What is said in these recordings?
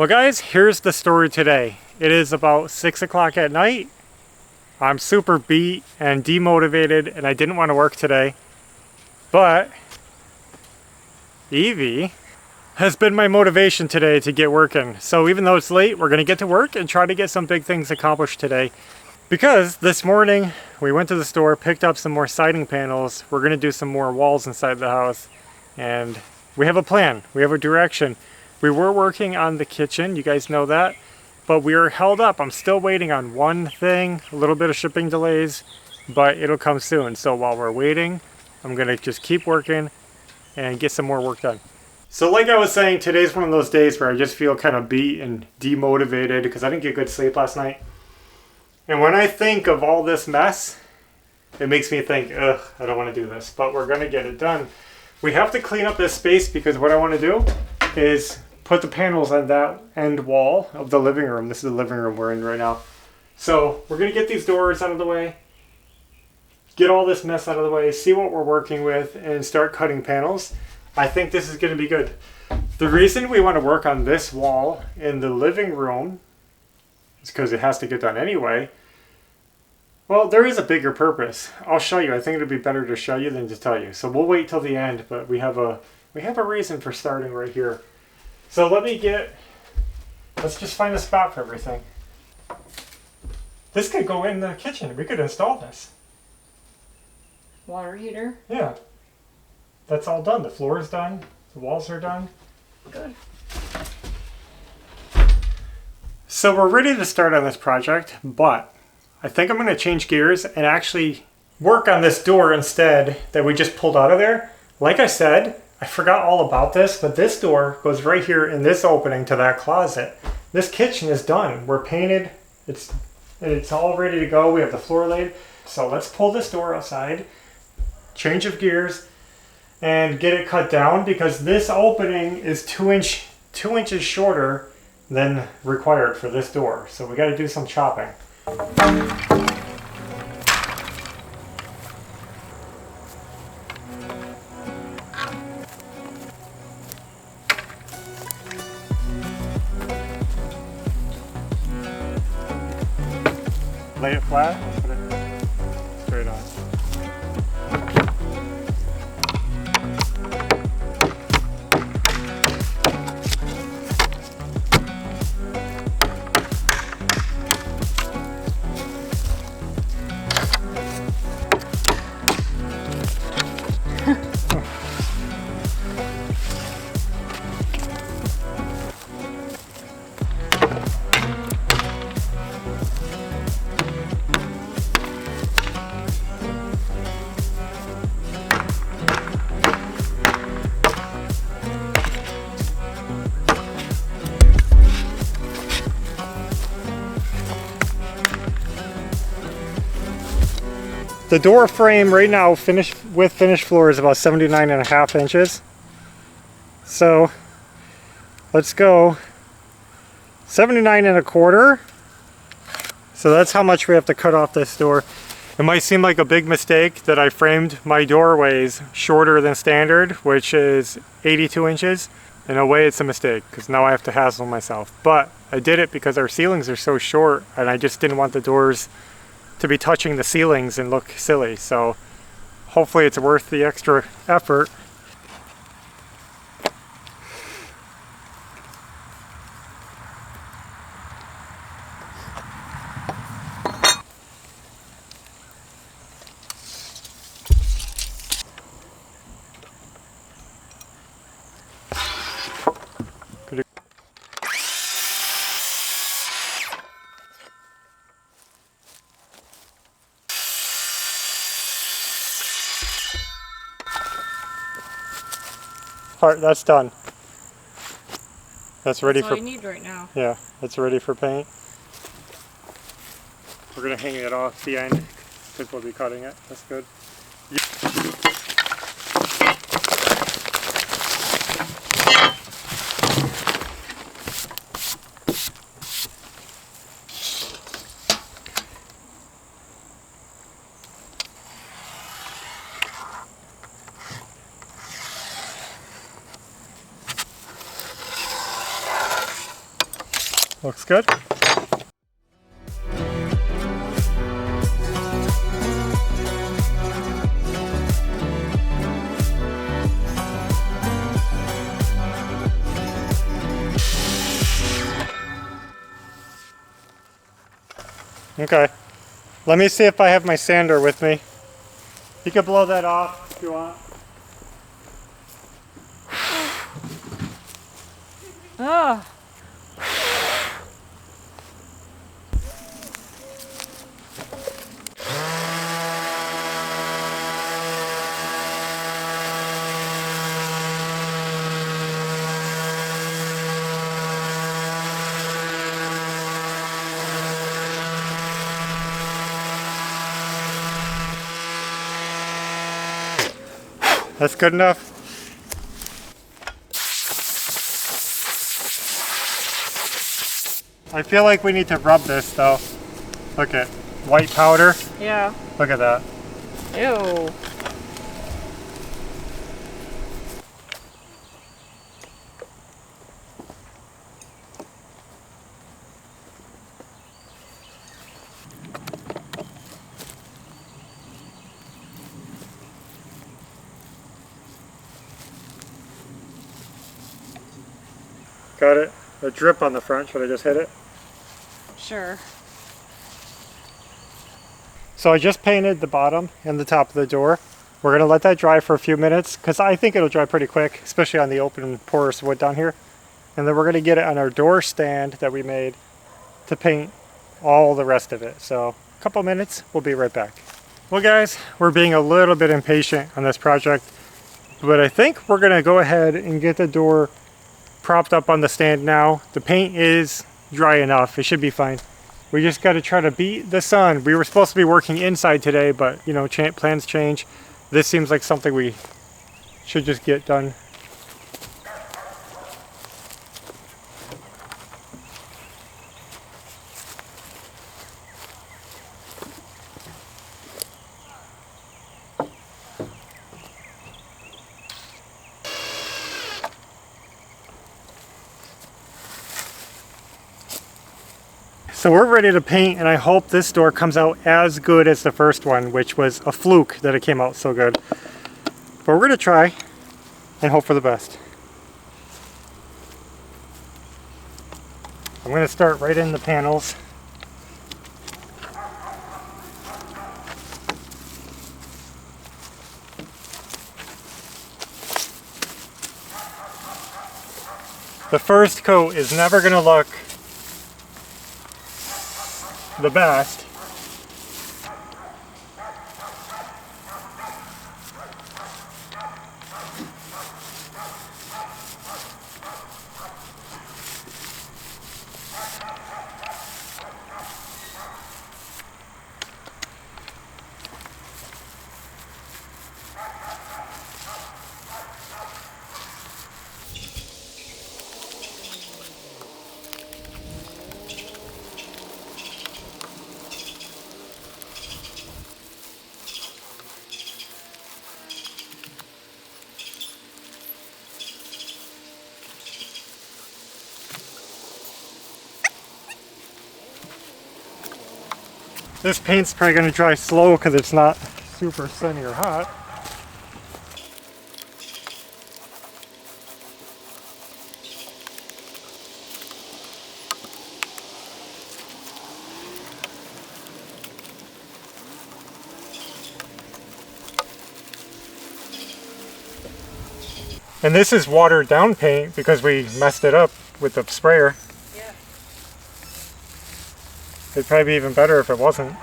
Well guys, here's the story today. It is about 6 o'clock at night. I'm super beat and demotivated and I didn't want to work today. But Evie has been my motivation today to get working. So even though it's late, we're going to get to work and try to get some big things accomplished today. Because this morning we went to the store, picked up some more siding panels. We're going to do some more walls inside the house. And we have a plan. We have a direction. We were working on the kitchen, you guys know that, but we are held up. I'm still waiting on one thing, a little bit of shipping delays, but it'll come soon. So while we're waiting, I'm gonna just keep working and get some more work done. So like I was saying, today's one of those days where I just feel kind of beat and demotivated because I didn't get good sleep last night. And when I think of all this mess, it makes me think, ugh, I don't want to do this, but we're gonna get it done. We have to clean up this space because what I want to do is put the panels on that end wall of the living room. This is the living room we're in right now. So we're going to get these doors out of the way, get all this mess out of the way, see what we're working with, and start cutting panels. I think this is going to be good. The reason we want to work on this wall in the living room is because it has to get done anyway. Well, there is a bigger purpose. I'll show you. I think it'd be better to show you than to tell you. So we'll wait till the end, but we have a reason for starting right here. So let's just find a spot for everything. This could go in the kitchen. We could install this. Water heater? Yeah. That's all done. The floor is done. The walls are done. Good. So we're ready to start on this project, but I think I'm going to change gears and actually work on this door instead that we just pulled out of there. Like I said, I forgot all about this, but this door goes right here in this opening to that closet. This kitchen is done. We're painted. It's all ready to go. We have the floor laid. So let's pull this door outside, change of gears, and get it cut down because this opening is 2 inches shorter than required for this door. So we got to do some chopping. Lay it flat, put it straight on. The door frame right now, finished floor, is about 79.5 inches. So let's go 79.25. So that's how much we have to cut off this door. It might seem like a big mistake that I framed my doorways shorter than standard, which is 82 inches. In a way, it's a mistake because now I have to hassle myself. But I did it because our ceilings are so short and I just didn't want the doors to be touching the ceilings and look silly. So hopefully it's worth the extra effort. Part that's done. That's ready That's for. all you need right now. Yeah, it's ready for paint. We're gonna hang it off the end because we'll be cutting it. That's good. Looks good. Okay, let me see if I have my sander with me. You can blow that off if you want. Oh. That's good enough. I feel like we need to rub this though. Look at white powder. Yeah. Look at that. Ew. Got it. A drip on the front. Should I just hit it? Sure. So I just painted the bottom and the top of the door. We're gonna let that dry for a few minutes because I think it'll dry pretty quick, especially on the open porous wood down here. And then we're gonna get it on our door stand that we made to paint all the rest of it. So a couple minutes, we'll be right back. Well guys, we're being a little bit impatient on this project, but I think we're gonna go ahead and get the door propped up on the stand now. The paint is dry enough, it should be fine. We just got to try to beat the sun. We were supposed to be working inside today, but you know, plans change. This seems like something we should just get done. So we're ready to paint, and I hope this door comes out as good as the first one, which was a fluke that it came out so good. But we're gonna try and hope for the best. I'm gonna start right in the panels. The first coat is never gonna look the best. This paint's probably going to dry slow because it's not super sunny or hot. And this is watered down paint because we messed it up with the sprayer. Yeah. It'd probably be even better if it wasn't. Now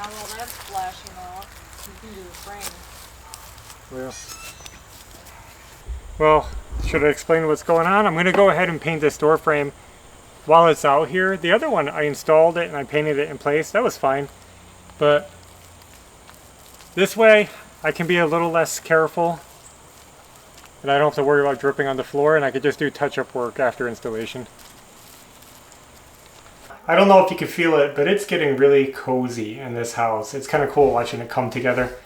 while that's flashing off, you can do the frame. Yeah. Well, should I explain what's going on? I'm going to go ahead and paint this door frame while it's out here. The other one, I installed it and I painted it in place. That was fine. But this way, I can be a little less careful. And I don't have to worry about dripping on the floor, and I could just do touch-up work after installation. I don't know if you can feel it, but it's getting really cozy in this house. It's kind of cool watching it come together.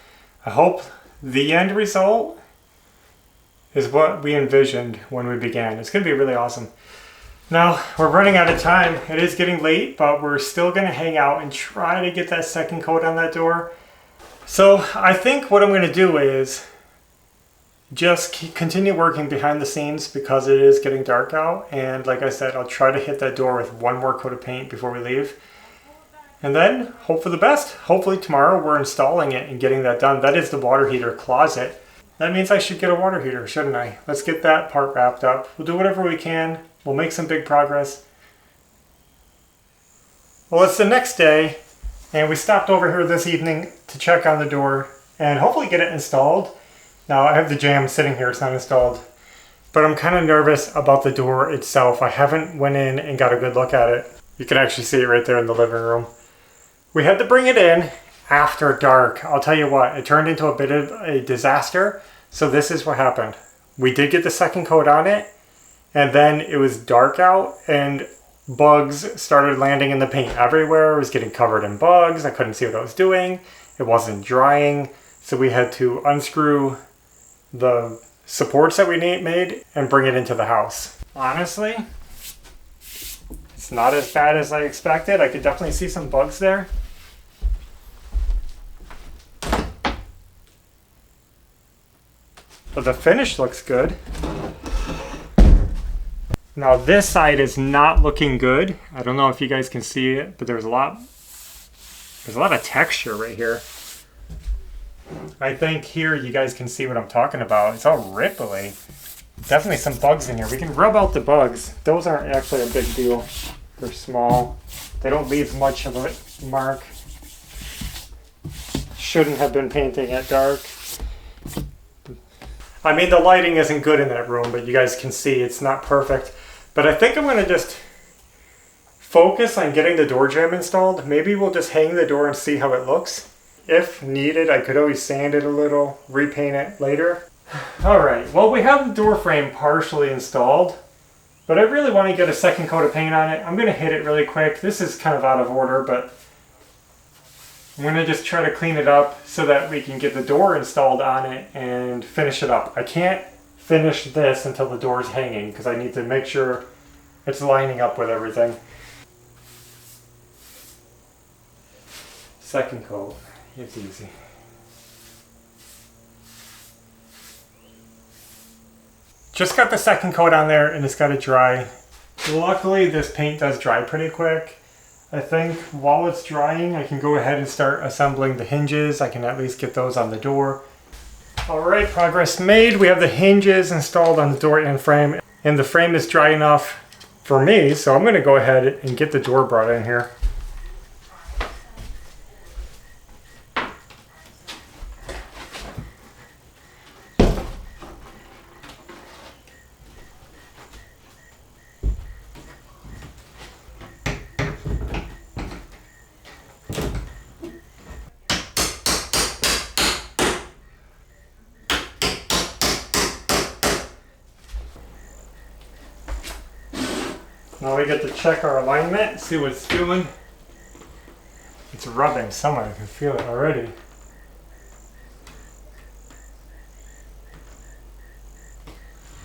I hope the end result is what we envisioned when we began. It's going to be really awesome. Now, we're running out of time. It is getting late, but we're still going to hang out and try to get that second coat on that door. So I think what I'm going to do is just continue working behind the scenes because it is getting dark out. And like I said, I'll try to hit that door with one more coat of paint before we leave. And then hope for the best. Hopefully tomorrow we're installing it and getting that done. That is the water heater closet. That means I should get a water heater, shouldn't I? Let's get that part wrapped up. We'll do whatever we can. We'll make some big progress. Well, it's the next day, and we stopped over here this evening to check on the door and hopefully get it installed. Now, I have the jamb sitting here, it's not installed, but I'm kind of nervous about the door itself. I haven't went in and got a good look at it. You can actually see it right there in the living room. We had to bring it in after dark. I'll tell you what, it turned into a bit of a disaster. So this is what happened. We did get the second coat on it, and then it was dark out and bugs started landing in the paint everywhere. It was getting covered in bugs. I couldn't see what I was doing. It wasn't drying. So we had to unscrew the supports that we made and bring it into the house. Honestly, it's not as bad as I expected. I could definitely see some bugs there. But the finish looks good. Now this side is not looking good. I don't know if you guys can see it, but there's a lot of texture right here. I think here you guys can see what I'm talking about. It's all ripply. Definitely some bugs in here. We can rub out the bugs. Those aren't actually a big deal. They're small. They don't leave much of a mark. Shouldn't have been painting at dark. I mean, the lighting isn't good in that room, but you guys can see it's not perfect. But I think I'm going to just focus on getting the door jamb installed. Maybe we'll just hang the door and see how it looks. If needed, I could always sand it a little, repaint it later. Alright, well, we have the door frame partially installed, but I really want to get a second coat of paint on it. I'm going to hit it really quick. This is kind of out of order, but I'm going to just try to clean it up so that we can get the door installed on it and finish it up. I can't finish this until the door's hanging because I need to make sure it's lining up with everything. Second coat. It's easy. Just got the second coat on there and it's got to dry. Luckily, this paint does dry pretty quick. I think while it's drying, I can go ahead and start assembling the hinges. I can at least get those on the door. Alright, progress made. We have the hinges installed on the door and frame, and the frame is dry enough for me, so I'm going to go ahead and get the door brought in here. Now we get to check our alignment, see what it's doing. It's rubbing somewhere, I can feel it already.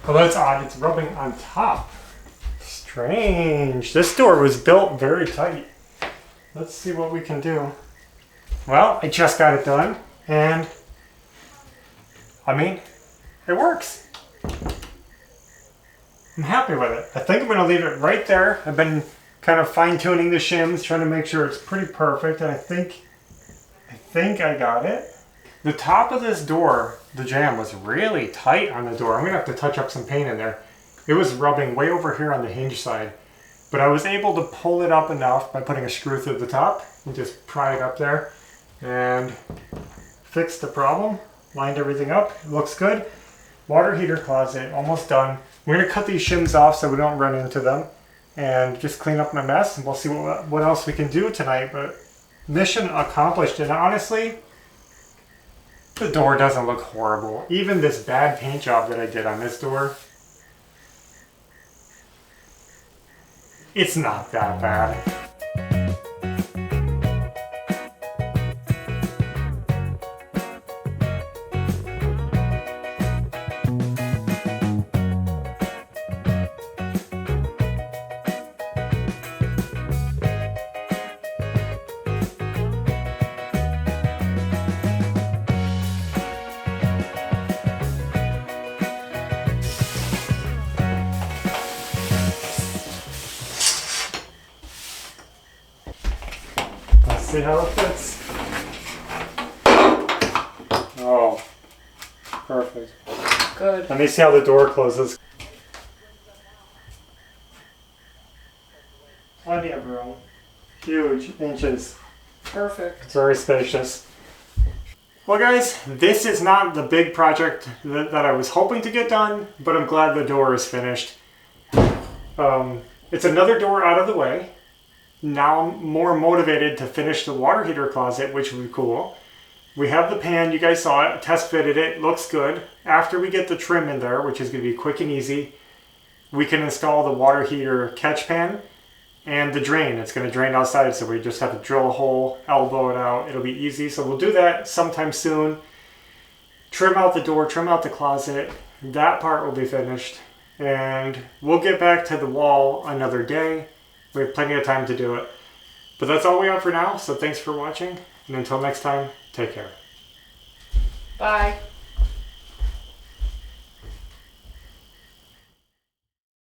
Oh, that's odd, it's rubbing on top. Strange. This door was built very tight. Let's see what we can do. Well, I just got it done, and I mean, it works. I'm happy with it. I think I'm going to leave it right there. I've been kind of fine-tuning the shims, trying to make sure it's pretty perfect, and I think I got it. The top of this door, the jamb, was really tight on the door. I'm going to have to touch up some paint in there. It was rubbing way over here on the hinge side, but I was able to pull it up enough by putting a screw through the top and just pry it up there and fix the problem. Lined everything up. It looks good. Water heater closet, almost done. We're going to cut these shims off so we don't run into them and just clean up my mess, and we'll see what else we can do tonight. But mission accomplished, and honestly, the door doesn't look horrible. Even this bad paint job that I did on this door, it's not that bad. See how it fits? Oh, perfect. Good. Let me see how the door closes. Plenty of room. Huge inches. Perfect. It's very spacious. Well guys, this is not the big project that I was hoping to get done, but I'm glad the door is finished. It's another door out of the way. Now I'm more motivated to finish the water heater closet, which would be cool. We have the pan, you guys saw it, test fitted it, looks good. After we get the trim in there, which is going to be quick and easy, we can install the water heater catch pan and the drain. It's going to drain outside, so we just have to drill a hole, elbow it out. It'll be easy, so we'll do that sometime soon. Trim out the door, trim out the closet. That part will be finished. And we'll get back to the wall another day. We have plenty of time to do it. But that's all we have for now, so thanks for watching. And until next time, take care. Bye.